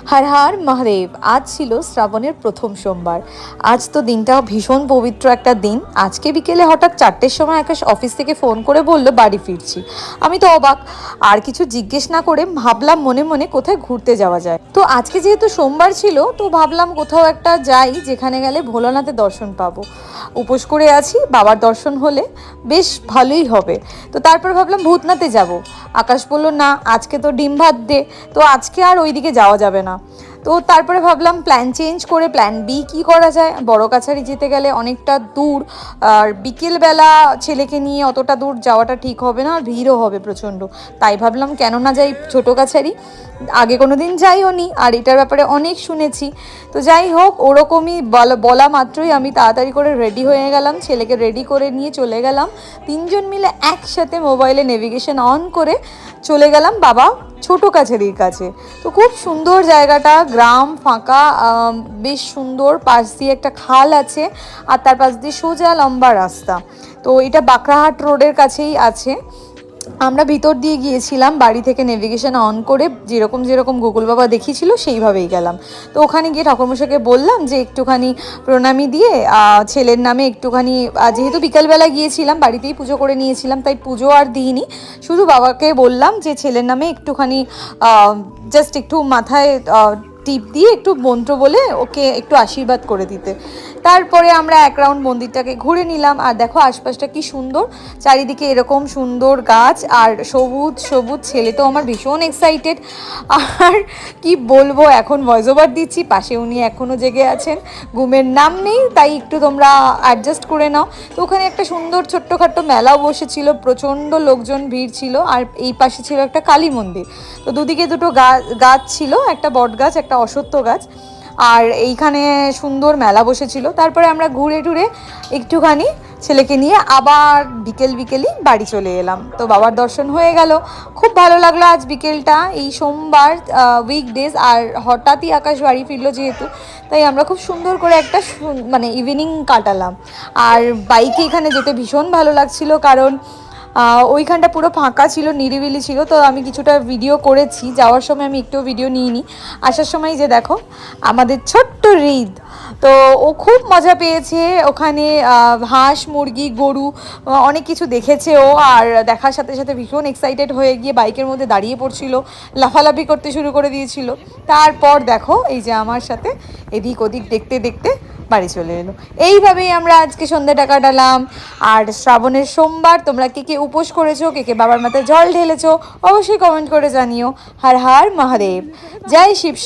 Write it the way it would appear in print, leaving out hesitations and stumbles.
हर हर महादेव। आज छिलो श्रावणेर प्रथम सोमवार। आज तो दिनटा भीषण पवित्र एक दिन। आज के बिकेले हठाৎ 4टेर समय आकाश अफिस থেকে फोन করে বলল বাড়ি ফিরছি। আমি তো অবাক, আর কিছু জিজ্ঞেস না করে ভাবলাম মনে মনে কোথায় ঘুরতে যাওয়া যায়। তো আজকে যেহেতু সোমবার ছিল তো ভাবলাম কোথাও একটা যাই যেখানে গেলে ভোলানাথের দর্শন পাবো। উপোস করে আছি, বাবার দর্শন হলে বেশ ভালোই হবে। তো তারপর ভাবলাম ভূতনাথে যাব। আকাশ বলল না আজকে তো ডিম ভাত দে, তো আজকে আর ওইদিকে যাওয়া যাবে না। তো তারপরে ভাবলাম প্ল্যান চেঞ্জ করে প্ল্যান বি কী করা যায়। বড় কাছারি যেতে গেলে অনেকটা দূর, আর বিকেলবেলা ছেলেকে নিয়ে অতটা দূর যাওয়াটা ঠিক হবে না, আর ভিড়ও হবে প্রচণ্ড। তাই ভাবলাম কেন না যাই ছোটো কাছারি, আগে কোনো দিন যাইও নি আর এটার ব্যাপারে অনেক শুনেছি। তো যাই হোক, ওরকমই বলা মাত্রই আমি তাড়াতাড়ি করে রেডি হয়ে গেলাম, ছেলেকে রেডি করে নিয়ে চলে গেলাম। তিনজন মিলে একসাথে মোবাইলে নেভিগেশন অন করে চলে গেলাম বাবা ছোটো কাছারির কাছে। তো খুব সুন্দর জায়গাটা, গ্রাম ফাঁকা, বেশ সুন্দর। পাশ দিয়ে একটা খাল আছে আর তার পাশ দিয়ে সোজা লম্বা রাস্তা। তো এটা বাঁকড়াহাট রোডের কাছেই আছে। আমরা ভিতর দিয়ে গিয়েছিলাম বাড়ি থেকে নেভিগেশন অন করে, যেরকম যেরকম গুগল বাবা দেখিয়েছিল সেইভাবেই গেলাম। তো ওখানে গিয়ে ঠাকুরমশাইকে বললাম যে একটুখানি প্রণামী দিয়ে ছেলের নামে একটুখানি, যেহেতু বিকালবেলা গিয়েছিলাম বাড়িতেই পুজো করে নিয়েছিলাম তাই পুজো আর দিইনি, শুধু বাবাকে বললাম যে ছেলের নামে একটুখানি জাস্ট একটু মাথায় টিপ দিয়ে একটু মন্ত্র বলে ওকে একটু আশীর্বাদ করে দিতে। তারপরে আমরা এক রাউন্ড মন্দিরটাকে ঘুরে নিলাম। আর দেখো আশপাশটা কি সুন্দর, চারিদিকে এরকম সুন্দর গাছ আর সবুজ সবুজ। ছেলে তো আমার ভীষণ এক্সাইটেড। আর কি বলবো, এখন ভয়েস ওভার দিচ্ছি, পাশে উনি এখনও জেগে আছেন, ঘুমের নাম নেই, তাই একটু তোমরা অ্যাডজাস্ট করে নাও। তো ওখানে একটা সুন্দর ছোট্টখাট্টো মেলাও বসেছিল, প্রচণ্ড লোকজন ভিড় ছিল। আর এই পাশে ছিল একটা কালী মন্দির। তো দুদিকে দুটো গাছ ছিল, একটা বট গাছ একটা অশ্বত্থ গাছ, আর এইখানে সুন্দর মেলা বসেছিল। তারপরে আমরা ঘুরে টুরে একটুখানি ছেলেকে নিয়ে আবার বিকেলই বাড়ি চলে এলাম। তো বাবার দর্শন হয়ে গেল, খুব ভালো লাগলো আজ বিকেলটা। এই সোমবার উইকডেজ, আর হঠাৎই আকাশ বাড়ি ফিরলো যেহেতু, তাই আমরা খুব সুন্দর করে একটা মানে ইভিনিং কাটালাম। আর বাইকে এখানে যেতে ভীষণ ভালো লাগছিল, কারণ ওইখানটা পুরো ফাঁকা ছিল, নিরিবিলি ছিল। তো আমি কিছুটা ভিডিও করেছি, যাওয়ার সময় আমি একটু ভিডিও নিইনি। আসার সময় যে দেখো আমাদের ছোট্ট হৃদ, তো ও খুব মজা পেয়েছে ওখানে। হাঁস মুরগি গরু অনেক কিছু দেখেছে ও, আর দেখার সাথে সাথে ভীষণ এক্সাইটেড হয়ে গিয়ে বাইকের মধ্যে দাঁড়িয়ে পড়ছিল, লাফালাফি করতে শুরু করে দিয়েছিল। তারপর দেখো এই যে আমার সাথে এদিক ওদিক দেখতে দেখতে বাড়ি চলে এলো। এইভাবেই আমরা আজকে সন্ধ্যাটা কাটালাম। আর শ্রাবণের সোমবার তোমরা কে কে উপোস করেছো, কে কে বাবার মাথায় জল ঢেলেছো, অবশ্যই কমেন্ট করে জানিও। হর হর মহাদেব, জয় শিব।